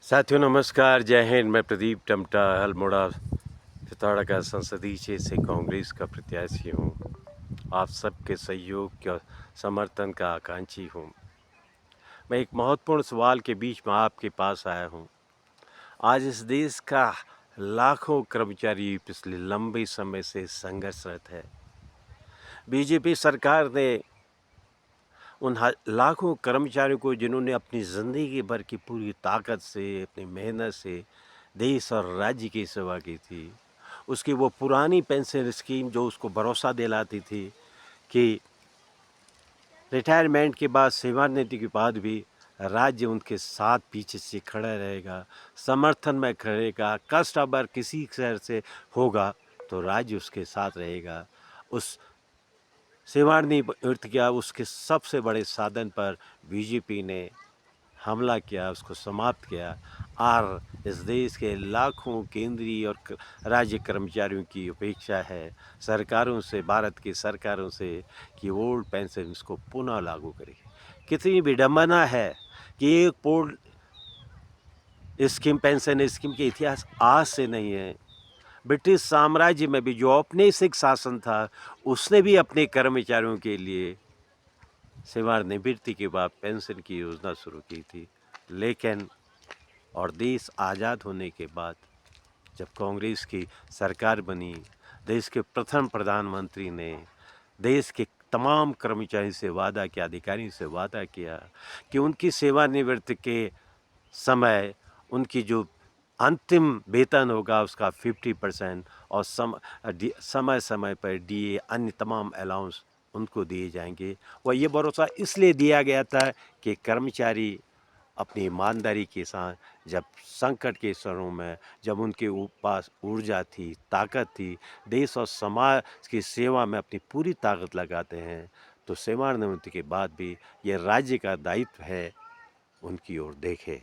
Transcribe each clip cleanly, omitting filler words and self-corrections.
साथियों नमस्कार, जय हिंद। मैं प्रदीप टमटा अल्मोड़ा फितौड़ा का संसदीय क्षेत्र से कांग्रेस का प्रत्याशी हूँ। आप सबके सहयोग का समर्थन का आकांक्षी हूँ। मैं एक महत्वपूर्ण सवाल के बीच में आपके पास आया हूँ। आज इस देश का लाखों कर्मचारी पिछले लंबे समय से संघर्षरत है। बीजेपी सरकार ने उन लाखों कर्मचारियों को, जिन्होंने अपनी ज़िंदगी भर की पूरी ताकत से, अपनी मेहनत से देश और राज्य की सेवा की थी, उसकी वो पुरानी पेंशन स्कीम जो उसको भरोसा दिलाती थी कि रिटायरमेंट के बाद, सेवानिवृत्ति के बाद भी राज्य उनके साथ पीछे से खड़ा रहेगा, समर्थन में खड़ेगा, कष्ट अगर किसी शहर से होगा तो राज्य उसके साथ रहेगा। उस सेवानिवृत्ति किया, उसके सबसे बड़े साधन पर बीजेपी ने हमला किया, उसको समाप्त किया और इस देश के लाखों केंद्रीय और राज्य कर्मचारियों की अपेक्षा है सरकारों से, भारत की सरकारों से, कि ओल्ड पेंशन इसको पुनः लागू करें। कितनी विडंबना है कि एक ओल्ड स्कीम, पेंशन स्कीम के इतिहास आज से नहीं है। ब्रिटिश साम्राज्य में भी जो औपनिवेशिक शासन था, उसने भी अपने कर्मचारियों के लिए सेवानिवृत्ति के बाद पेंशन की योजना शुरू की थी। लेकिन और देश आज़ाद होने के बाद जब कांग्रेस की सरकार बनी, देश के प्रथम प्रधानमंत्री ने देश के तमाम कर्मचारी से वादा किया, अधिकारियों से वादा किया कि उनकी सेवानिवृत्ति के समय उनकी जो अंतिम वेतन होगा उसका 50% और समय समय पर डीए, अन्य तमाम अलाउंस उनको दिए जाएंगे। और ये भरोसा इसलिए दिया गया था कि कर्मचारी अपनी ईमानदारी के साथ जब संकट के क्षणों में, जब उनके पास ऊर्जा थी, ताकत थी, देश और समाज की सेवा में अपनी पूरी ताकत लगाते हैं, तो सेवानिवृत्ति के बाद भी ये राज्य का दायित्व है उनकी ओर देखे।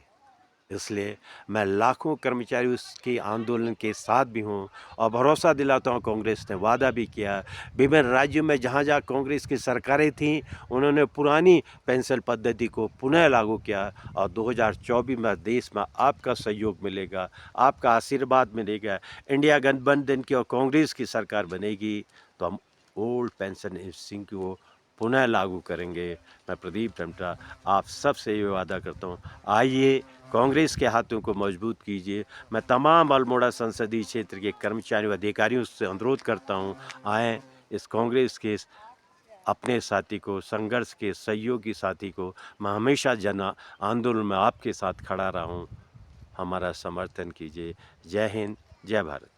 इसलिए मैं लाखों कर्मचारी उसके आंदोलन के साथ भी हूँ और भरोसा दिलाता हूँ। कांग्रेस ने वादा भी किया, विभिन्न राज्यों में जहाँ जहाँ कांग्रेस की सरकारें थीं, उन्होंने पुरानी पेंशन पद्धति को पुनः लागू किया और 2024 में देश में आपका सहयोग मिलेगा, आपका आशीर्वाद मिलेगा। इंडिया गठबंधन की और कांग्रेस की सरकार बनेगी तो हम ओल्ड पेंशन स्कीम को पुनः लागू करेंगे। मैं प्रदीप टमटा आप सबसे ये वादा करता हूँ, आइए कांग्रेस के हाथों को मजबूत कीजिए। मैं तमाम अल्मोड़ा संसदीय क्षेत्र के कर्मचारियों, अधिकारियों से अनुरोध करता हूँ, आएँ इस कांग्रेस के अपने साथी को, संघर्ष के सहयोगी साथी को, मैं हमेशा जन आंदोलन में आपके साथ खड़ा रहा हूँ, हमारा समर्थन कीजिए। जय हिंद, जय भारत।